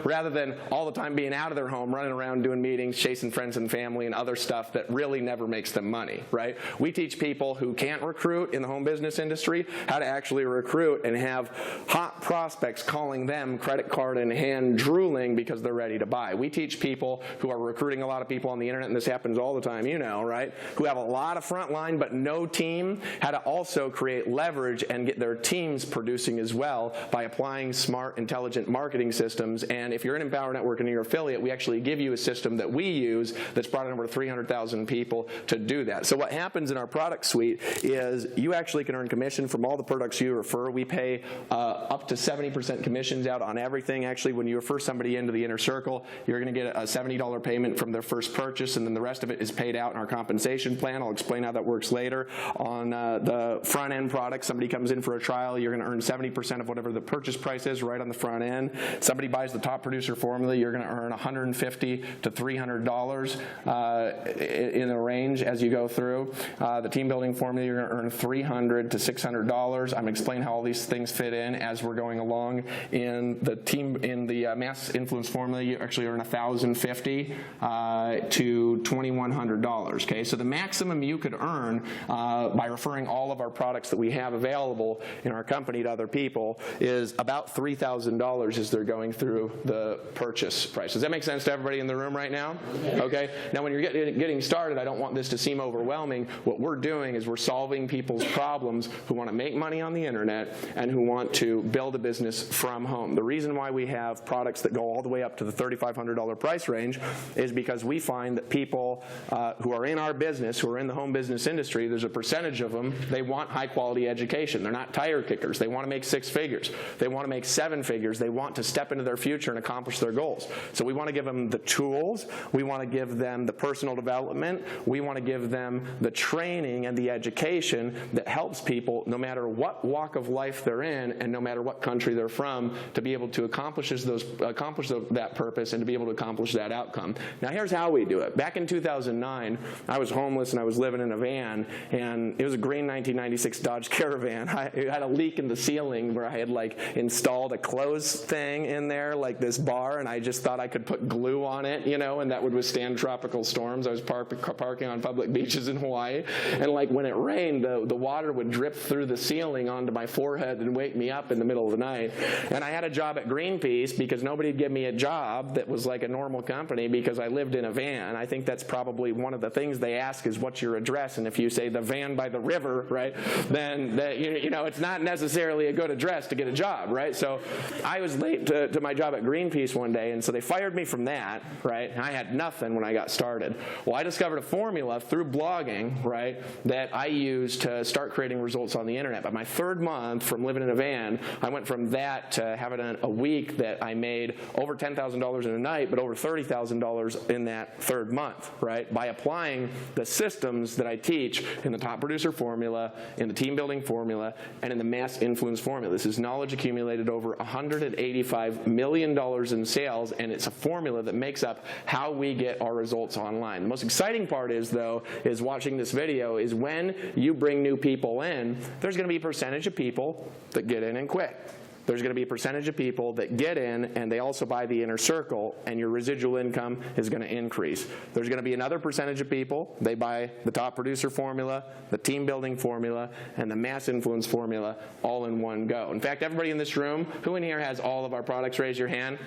rather than all the time being out of their home, running around doing meetings, chasing friends and family and other stuff that really never makes them money, right? We teach people who can't recruit in the home business industry how to actually recruit and have hot prospects calling them credit card in hand drooling because they're ready to buy. We teach people who are recruiting a lot of people on the internet, and this happens all the time, right? Who have a lot of front line but no team, how to also create leverage and get their teams producing as well by applying smart, intelligent marketing systems. And if you're an Empower Network and you're an affiliate, we actually give you a system that we use that's brought in over 300,000 people to do that. So what happens in our product suite is you actually can earn commission from all the products you refer. We pay up to 70% commissions out on everything. Actually, when you refer somebody into the inner circle, you're going to get a $70 payment from their first purchase, and then the rest of it is paid out in our compensation plan. I'll explain how that works later. On the front end product, somebody comes in for a trial, you're going to earn 70% of whatever the purchase price is right on the front end. Somebody buys the top producer formula, you're going to earn $150 to $300 in the range as you go through. The team building formula, you're going to earn $300 to $600. I'm explaining how all these things fit in as we're going along. In the Mass Influence formula, you actually earn $1,050 to $2,100. Okay, so the maximum you could earn by referring all of our products that we have available in our company to other people is about $3,000 as they're going through the purchase price. Does that make sense to everybody in the room right now? Okay. Now, when you're getting started, I don't want this to seem overwhelming. What we're doing is we're solving people's problems who want to make money on the internet and who want to build a business from home. The reason why we have products that go all the way up to the $3,500 price range is because we find that people who are in our business, who are in the home business industry, there's a percentage of them, they want high-quality education. They're not tire kickers. They want to make 6 figures. They want to make 7 figures. They want to step into their future and accomplish their goals. So we want to give them the tools. We want to give them the personal development. We want to give them the training and the education that helps people, no matter what walk of life they're in and no matter what country they're from, to be able to accomplish that purpose and to be able to accomplish that outcome. Now here's how we do it. Back in 2009, I was homeless and I was living in a van, and it was a green 1996 Dodge Caravan. It had a leak in the ceiling where I had like installed a clothes thing in there, like this bar, and I just thought I could put glue on it, you know, and that would withstand tropical storms. I was parking on public beaches in Hawaii, and like when it rained, the water would drip through the ceiling onto my forehead and wake me up in the middle of the night. And I had a job at Greenpeace because nobody'd give me a job that was like a normal company because I lived in a van. I think that's probably one of the things they ask is what's your address, and if you say the van by the river, right, then you know it's not necessarily a good address to get a job, right? So I was late to my job at Greenpeace one day, and so they fired me from that, right? And I had nothing when I got started. Well, I discovered a formula through blogging, right, that I used to start creating results on the internet. By my 3rd month from living in a van, I went from that to having a week that I made over $10,000 in a night, but over $30,000 in that 3rd month, right? By applying the systems that I teach in the top producer formula, in the team building formula, and in the mass influence formula. This is knowledge accumulated over $185 million in sales, and it's a formula that makes up how we get our results online. The most exciting part is, though, is watching this video, is when you bring new people in, there's going to be a percentage of people that get in and quit. There's going to be a percentage of people that get in and they also buy the inner circle, and your residual income is going to increase. There's going to be another percentage of people, they buy the top producer formula, the team building formula, and the mass influence formula all in one go. In fact, everybody in this room, who in here has all of our products? Raise your hand.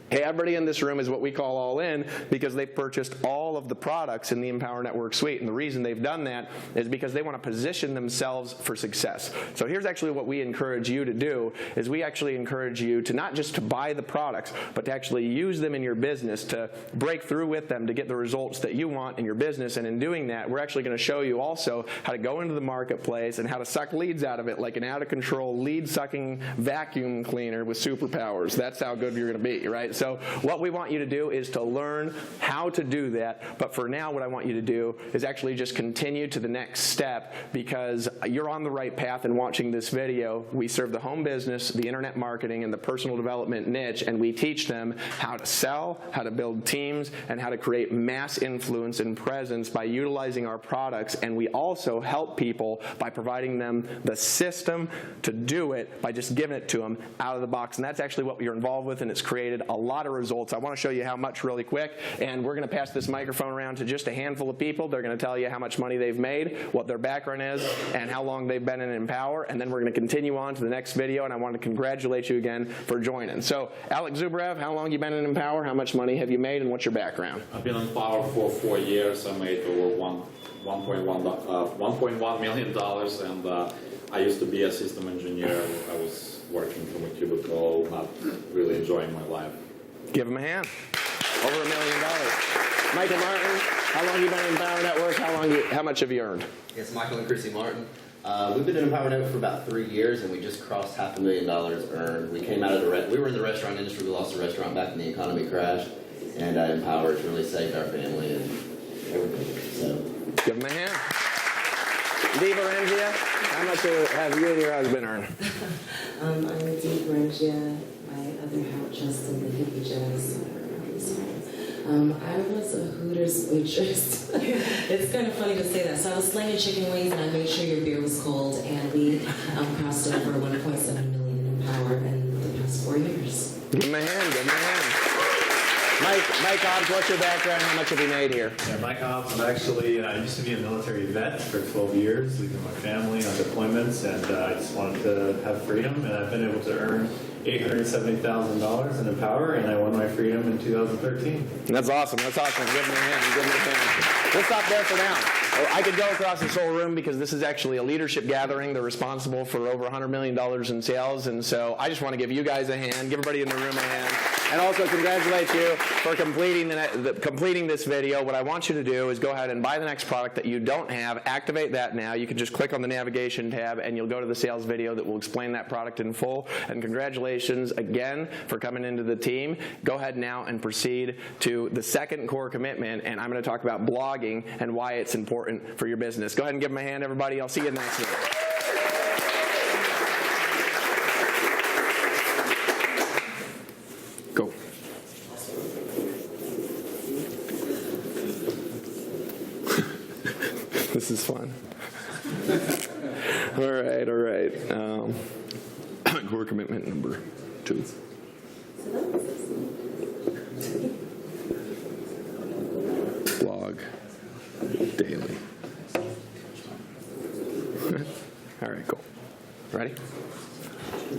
Hey, everybody in this room is what we call all in because they've purchased all of the products in the Empower Network suite. And the reason they've done that is because they want to position themselves for success. So here's actually what we encourage you to do, is we actually encourage you to not just to buy the products, but to actually use them in your business, to break through with them to get the results that you want in your business. And in doing that, we're actually going to show you also how to go into the marketplace and how to suck leads out of it like an out-of-control lead-sucking vacuum cleaner with superpowers. That's how good you're going to be, right? So what we want you to do is to learn how to do that. But for now, what I want you to do is actually just continue to the next step, because you're on the right path in watching this video. We serve the home business, the internet marketing, and the personal development niche, and we teach them how to sell, how to build teams, and how to create mass influence and presence by utilizing our products. And we also help people by providing them the system to do it by just giving it to them out of the box. And that's actually what you're involved with, and it's created a lot of results. I want to show you how much really quick, and we're going to pass this microphone around to just a handful of people. They're going to tell you how much money they've made, what their background is, and how long they've been in Empower, and then we're going to continue on to the next video, and I want to congratulate you again for joining. So, Alex Zubrev, how long have you been in Empower? How much money have you made, and what's your background? I've been in Empower for 4 years. I made over $1.1 million, and I used to be a system engineer. I was working from a cubicle, not really enjoying my life. Give him a hand. Over $1 million. Michael Martin, how long have you been in Empower Network? How much have you earned? Yes, Michael and Chrissy Martin. We've been in Empower Network for about 3 years, and we just crossed $500,000 earned. We came out of we were in the restaurant industry. We lost the restaurant back when the economy crashed, and Empower has really saved our family and everything. So, give him a hand. Dee Berengia, how much have you and your husband earned? I'm Dee Berengia. My other half, Justin, the hippie jazz. I was a Hooters waitress. It's kind of funny to say that. So I was slinging chicken wings, and I made sure your beer was cold, and we crossed over 1.7 million in Empower in the past 4 years. Give him a hand, give him a hand. Mike Hobbs, what's your background? How much have you made here? Yeah, Mike Hobbs. I'm actually, I used to be a military vet for 12 years, leaving my family on deployments, and I just wanted to have freedom, and I've been able to earn $870,000 in Empower, and I won my freedom in 2013. That's awesome. That's awesome. Give him a hand. Give him a hand. We'll stop there for now. I could go across this whole room because this is actually a leadership gathering. They're responsible for over $100 million in sales, and so I just want to give you guys a hand, give everybody in the room a hand, and also congratulate you for completing this video. What I want you to do is go ahead and buy the next product that you don't have. Activate that now. You can just click on the navigation tab, and you'll go to the sales video that will explain that product in full. And congratulations again for coming into the team. Go ahead now and proceed to the second core commitment, and I'm going to talk about blogging and why it's important for your business. Go ahead and give them a hand, everybody. I'll see you in the next video. Go. This is fun. All right, all right. Core commitment number 2. Blog daily. All right, cool. Ready?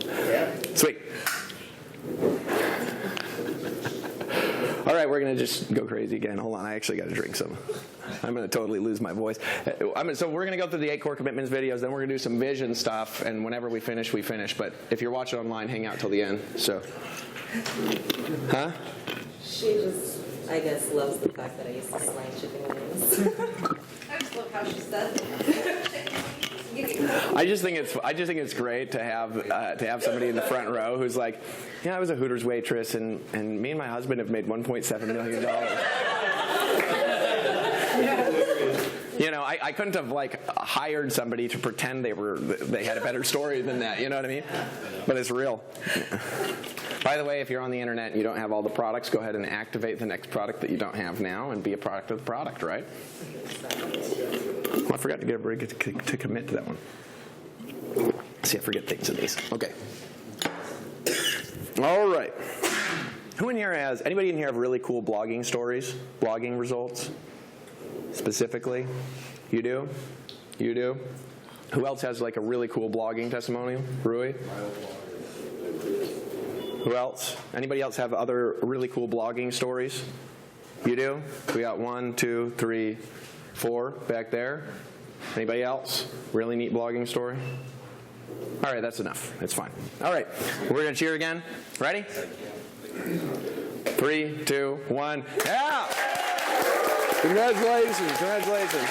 Yeah. Sweet. All right, we're going to just go crazy again. Hold on, I actually got to drink some. I'm going to totally lose my voice. So we're going to go through the 8 core commitments videos, then we're going to do some vision stuff, and whenever we finish, we finish. But if you're watching online, hang out till the end. So, huh? She just, I guess, loves the fact that I used to slang chicken wings. I just love how she says it. I just think it's great to have somebody in the front row who's like, yeah, I was a Hooters waitress, and me and my husband have made $1.7 million. You know, I couldn't have hired somebody to pretend they had a better story than that. You know what I mean? But it's real. By the way, if you're on the internet and you don't have all the products, go ahead and activate the next product that you don't have now and be a product of the product, right? Oh, I forgot to get everybody to commit to that one. See, I forget things in these. Okay. All right. Who in here anybody in here have really cool blogging stories? Blogging results? Specifically? You do? You do? Who else has a really cool blogging testimonial? Rui? Who else? Anybody else have other really cool blogging stories? You do? We got 1, 2, 3, 4 back there. Anybody else? Really neat blogging story? All right, that's enough. That's fine. All right, we're going to cheer again. Ready? 3, 2, 1. Yeah! Congratulations. Congratulations.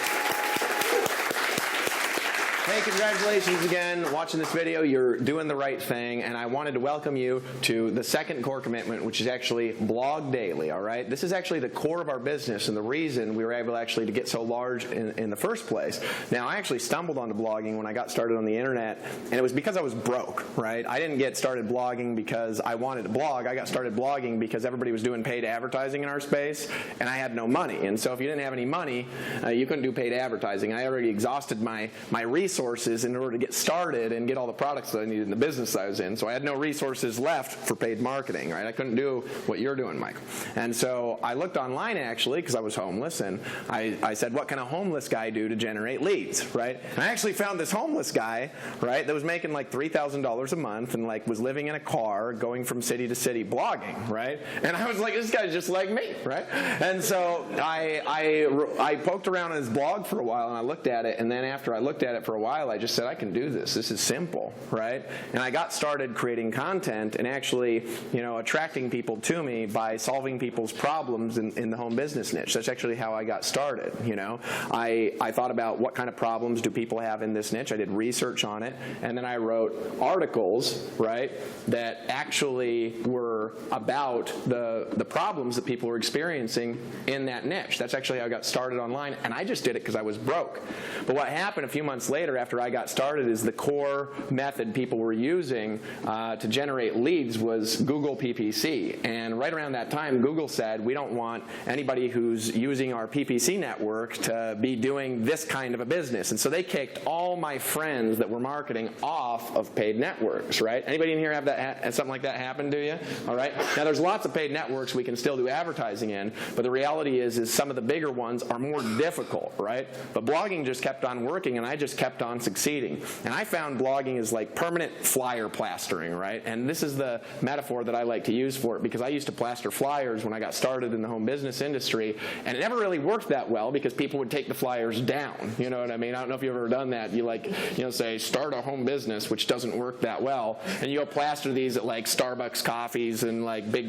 Hey, congratulations again. Watching this video, you're doing the right thing, and I wanted to welcome you to the second core commitment, which is actually blog daily, all right? This is actually the core of our business and the reason we were able to get so large in the first place. Now, I actually stumbled onto blogging when I got started on the internet, and it was because I was broke, right? I didn't get started blogging because I wanted to blog. I got started blogging because everybody was doing paid advertising in our space, and I had no money. And so if you didn't have any money, you couldn't do paid advertising. I already exhausted my resources in order to get started and get all the products that I needed in the business that I was in. So I had no resources left for paid marketing, right? I couldn't do what you're doing, Michael. And so I looked online, actually, because I was homeless, and I said, what can a homeless guy do to generate leads, right? And I actually found this homeless guy, right, that was making $3,000 a month and was living in a car going from city to city blogging, right? And I was like, this guy's just like me, right? And so I poked around on his blog for a while, and I looked at it, and then after I looked at it for a while, I just said, I can do this. This is simple, right? And I got started creating content and actually, attracting people to me by solving people's problems in the home business niche. That's actually how I got started, I thought about what kind of problems do people have in this niche. I did research on it, and then I wrote articles, right, that actually were about the problems that people were experiencing in that niche. That's actually how I got started online, and I just did it because I was broke. But what happened a few months later after I got started is the core method people were using to generate leads was Google PPC. And right around that time, Google said, we don't want anybody who's using our PPC network to be doing this kind of a business. And so they kicked all my friends that were marketing off of paid networks, right? Anybody in here have something like that happen to you? All right. Now, there's lots of paid networks we can still do advertising in, but the reality is some of the bigger ones are more difficult, right? But blogging just kept on working, and I just kept on succeeding. And I found blogging is like permanent flyer plastering, right? And this is the metaphor that I like to use for it, because I used to plaster flyers when I got started in the home business industry, and it never really worked that well because people would take the flyers down. You know what I mean? I don't know if you've ever done that. You say start a home business, which doesn't work that well, and you go plaster these at like Starbucks coffees and like big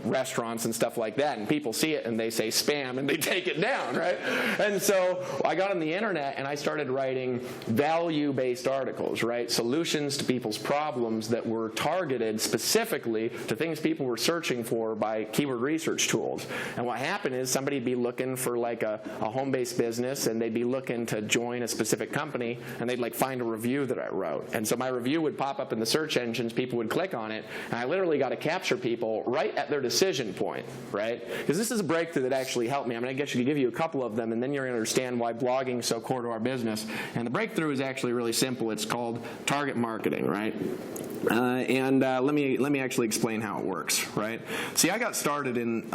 restaurants and stuff like that, and people see it and they say spam and they take it down, right? And so I got on the internet and I started writing value-based articles, right? Solutions to people's problems that were targeted specifically to things people were searching for by keyword research tools. And what happened is somebody'd be looking for like a home-based business, and they'd be looking to join a specific company, and they'd like find a review that I wrote. And so my review would pop up in the search engines, people would click on it, and I literally got to capture people right at their decision point, right? Because this is a breakthrough that actually helped me. I mean, I guess you could give you a couple of them, and then you're going to understand why blogging is so core to our business. And the breakthrough is actually really simple. It's called target marketing, right? Let me actually explain how it works, right? See, I got started in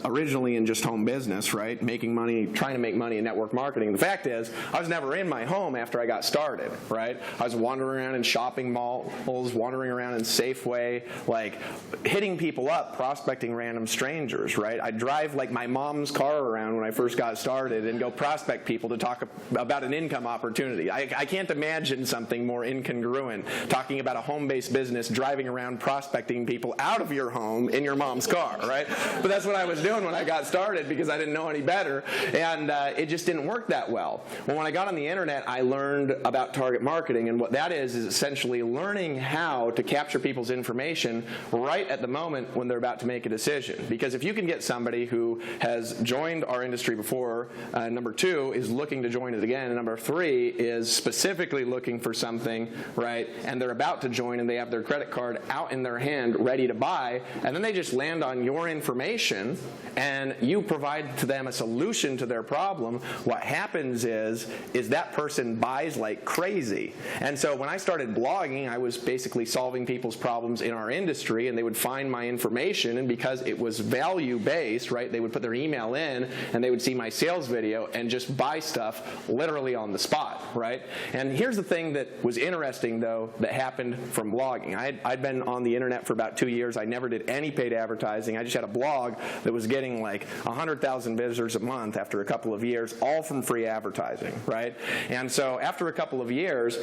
originally in just home business, right? Making money, trying to make money in network marketing. The fact is, I was never in my home after I got started, right? I was wandering around in shopping malls, wandering around in Safeway, like hitting people up, prospecting random strangers, right? I'd drive like my mom's car around when I first got started and go prospect people to talk about an income opportunity. I can't imagine something more incongruent, talking about a home-based business, driving around prospecting people out of your home in your mom's car, right? But that's what I was doing when I got started because I didn't know any better, and it just didn't work that well. Well, when I got on the internet, I learned about target marketing, and what that is essentially learning how to capture people's information right at the moment when they're about to make a decision. Because if you can get somebody who has joined our industry before, number two, is looking to join it again, and number three is specifically looking for something, right, and they're about to join and they have their credit card out in their hand ready to buy, and then they just land on your information and you provide to them a solution to their problem, what happens is that person buys like crazy. And so when I started blogging, I was basically solving people's problems in our industry, and they would find my information, and because it was value-based, right, they would put their email in and they would see my sales video and just buy stuff literally on the spot, right? And here's the thing that was interesting, though, that happened from blogging. I'd been on the internet for about 2 years. I never did any paid advertising. I just had a blog that was getting like 100,000 visitors a month after a couple of years, all from free advertising, right? And so after a couple of years,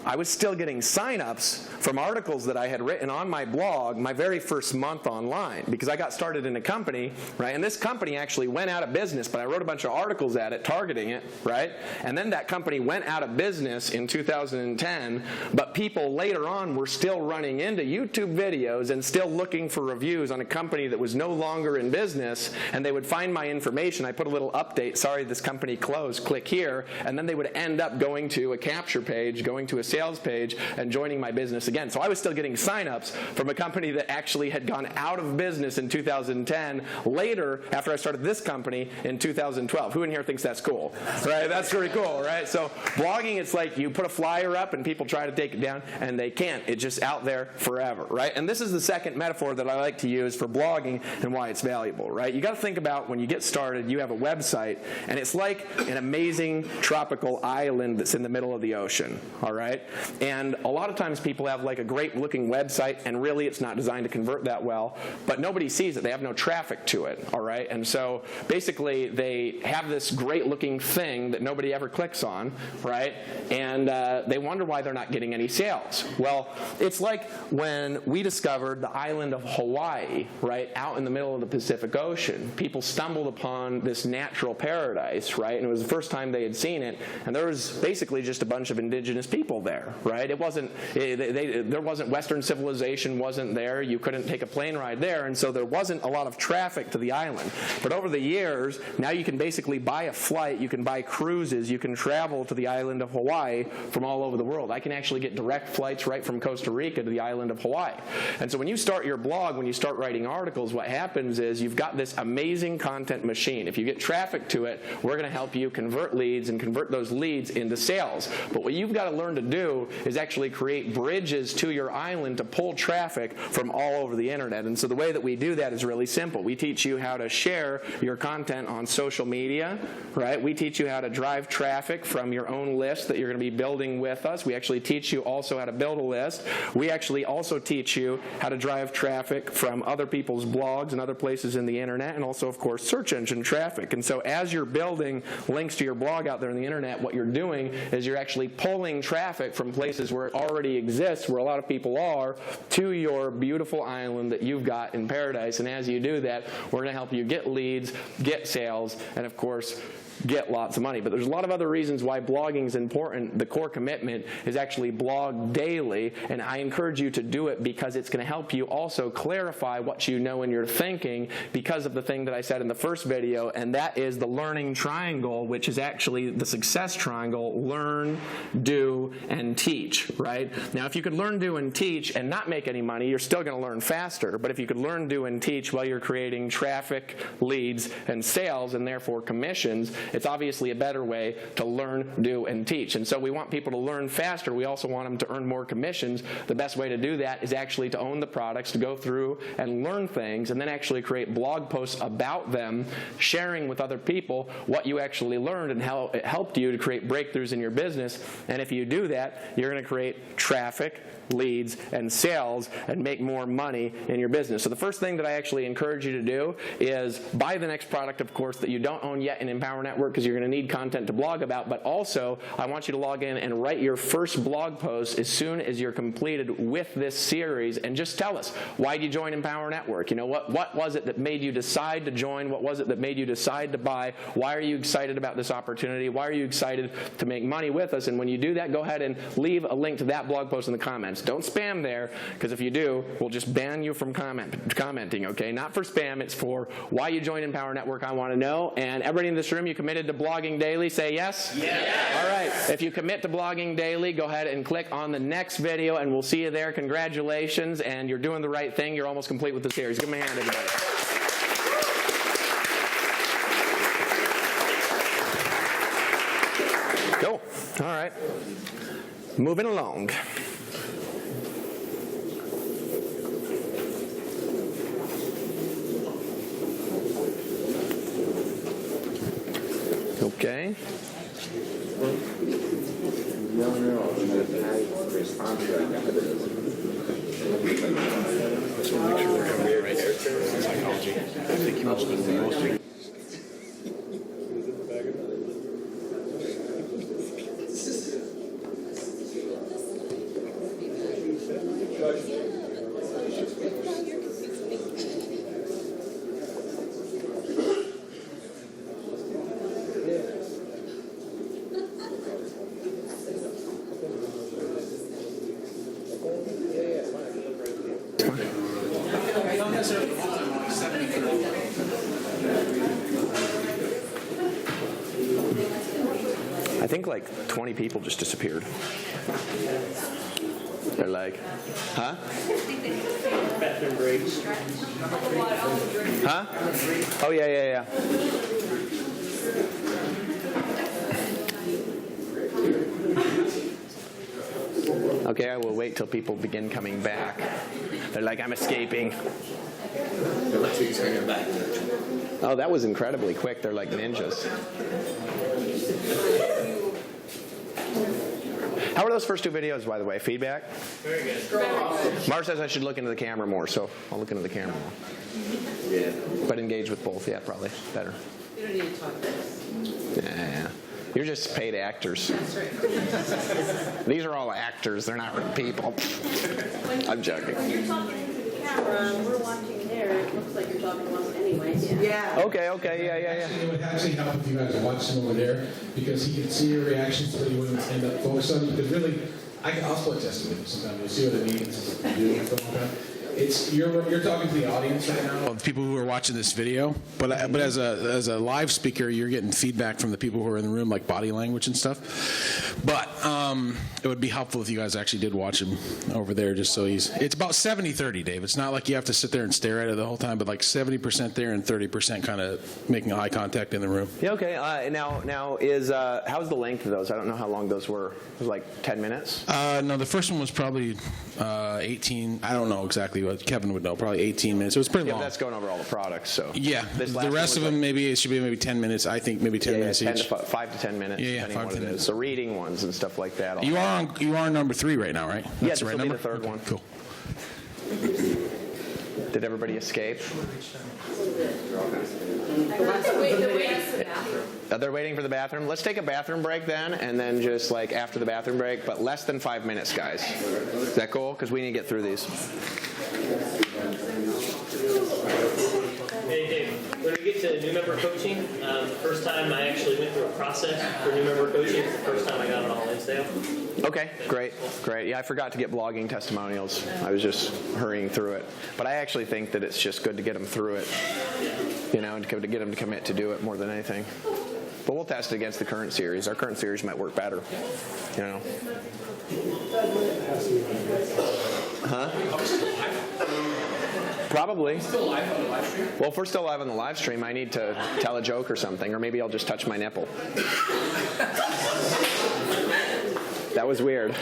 I was still getting signups from articles that I had written on my blog my very first month online, because I got started in a company, right? And this company actually went out of business, but I wrote a bunch of articles at it targeting it, right? And then that company went out of business in 2010, but people later on were still running into YouTube videos and still looking for reviews on a company that was no longer in business, and they would find my information. I put a little update, sorry, this company closed, click here, and then they would end up going to a capture page, going to a sales page, and joining my business again. So I was still getting signups from a company that actually had gone out of business in 2010, later, after I started this company in 2012. Who in here thinks that's cool? Right? That's pretty cool, right? So blogging, it's like you put a flyer up and people try to take it down, and they can't. It's just out there forever, right? And this is the second metaphor that I like to use for blogging and why it's valuable, right? You got to think about when you get started, you have a website, and it's like an amazing tropical island that's in the middle of the ocean, all right? And a lot of times people have like a great looking website, and really it's not designed to convert that well, but nobody sees it. They have no traffic to it, all right? And so basically they have this great looking thing that nobody ever clicks on, right? And they wonder why they're not getting any sales. Well, it's like when we discovered the island of Hawaii, right, out in the middle of the Pacific Ocean. People stumbled upon this natural paradise, right, and it was the first time they had seen it, and there was basically just a bunch of indigenous people there, right? It wasn't, there wasn't Western civilization wasn't there. You couldn't take a plane ride there, and so there wasn't a lot of traffic to the island. But over the years, now you can basically buy a flight, you can buy cruises, you can travel to the island of Hawaii from all over the world. I can actually get direct flights right from Costa Rica to the island of Hawaii. And so when you start your blog, when you start writing articles, what happens is you've got this amazing content machine. If you get traffic to it, we're going to help you convert leads and convert those leads into sales. But what you've got to learn to do is actually create bridges to your island to pull traffic from all over the internet. And so the way that we do that is really simple. We teach you how to share your content on social media, right? We teach you how to drive traffic from your own own list that you're going to be building with us. We actually teach you also how to build a list. We actually also teach you how to drive traffic from other people's blogs and other places in the internet, and also, of course, search engine traffic. And so as you're building links to your blog out there on the internet, what you're doing is you're actually pulling traffic from places where it already exists, where a lot of people are, to your beautiful island that you've got in paradise. And as you do that, we're going to help you get leads, get sales, and of course, get lots of money. But there's a lot of other reasons why blogging is important. The core commitment is actually blog daily, and I encourage you to do it because it's going to help you also clarify what you know in your thinking because of the thing that I said in the first video, and that is the learning triangle, which is actually the success triangle: learn, do, and teach, right? Now, if you could learn, do, and teach and not make any money, you're still going to learn faster. But if you could learn, do, and teach while you're creating traffic, leads, and sales, and therefore commissions, it's obviously a better way to learn, do, and teach. And so we want people to learn faster. We also want them to earn more commissions. The best way to do that is actually to own the products, to go through and learn things, and then actually create blog posts about them, sharing with other people what you actually learned and how it helped you to create breakthroughs in your business. And if you do that, you're going to create traffic, leads, and sales, and make more money in your business. So the first thing that I actually encourage you to do is buy the next product, of course, that you don't own yet in Empower Network, because you're going to need content to blog about. But also, I want you to log in and write your first blog post as soon as you're completed with this series, and just tell us, why did you join Empower Network? You know, what was it that made you decide to join? What was it that made you decide to buy? Why are you excited about this opportunity? Why are you excited to make money with us? And when you do that, go ahead and leave a link to that blog post in the comments. Don't spam there, because if you do, we'll just ban you from commenting, okay? Not for spam, it's for why you joined Empower Network, I want to know. And everybody in this room, you committed to blogging daily? Say yes? Yes. All right. If you commit to blogging daily, go ahead and click on the next video, and we'll see you there. Congratulations, and you're doing the right thing. You're almost complete with the series. Give me a hand, everybody. Cool. All right. Moving along. Okay. Just want to make sure we're having the right psychology. I think you must have been most. I think like 20 people just disappeared. They're like, huh? Bathroom breaks. Huh? Oh, yeah. Okay, I will wait till people begin coming back. They're like, I'm escaping. Oh, that was incredibly quick. They're like ninjas. How are those first two videos, by the way? Feedback? Very good. Mars says I should look into the camera more, so I'll look into the camera more. Yeah. But engage with both, yeah, probably better. You don't need to talk this. Yeah. You're just paid actors. That's right. These are all actors. They're not real people. I'm joking. When you're talking into the camera and we're watching there, it looks like you're talking to us anyways. Yeah. Okay, yeah. It would actually help if you guys watched him over there, because he could see your reactions, but he wouldn't end up focused on you. Because really, I'll split test it with you sometime. You'll see what I mean. It's what you do for a long time. It's you're talking to the audience right now. Well, the people who are watching this video, but as a live speaker, you're getting feedback from the people who are in the room, like body language and stuff. But it would be helpful if you guys actually did watch him over there, just so it's about 70-30, Dave. It's not like you have to sit there and stare at it the whole time, but like 70% there and 30% kind of making eye contact in the room. Yeah, okay. Now is how's the length of those? I don't know how long those were. It was like 10 minutes? No, the first one was probably 18. I don't know exactly. Kevin would know, probably 18 minutes. It was pretty Yeah, long. that's going over all the products. So Yeah, This the last rest of one was them maybe it should be maybe 10 minutes. I think maybe 10 yeah, minutes 10 each. to 5 to 10 minutes. Yeah, depending 5 on to 10 what it is. minutes. So reading ones and stuff like that. You are on number 3 right now, right? Yeah, That's this the right will be number. the third one. Cool. Did everybody escape? They're waiting for the bathroom. Let's take a bathroom break then, and then just like after the bathroom break, but less than 5 minutes, guys. Is that cool? Because we need to get through these. Hey, Dave, when we get to new member coaching, the first time I actually went through a process for new member coaching is the first time I got it on Wednesday. Okay, great. Yeah, I forgot to get blogging testimonials. I was just hurrying through it. But I actually think that it's just good to get them through it, and to get them to commit to do it more than anything. But we'll test it against the current series. Our current series might work better, Huh? Probably. Well, if we're still live on the live stream, I need to tell a joke or something, or maybe I'll just touch my nipple. That was weird.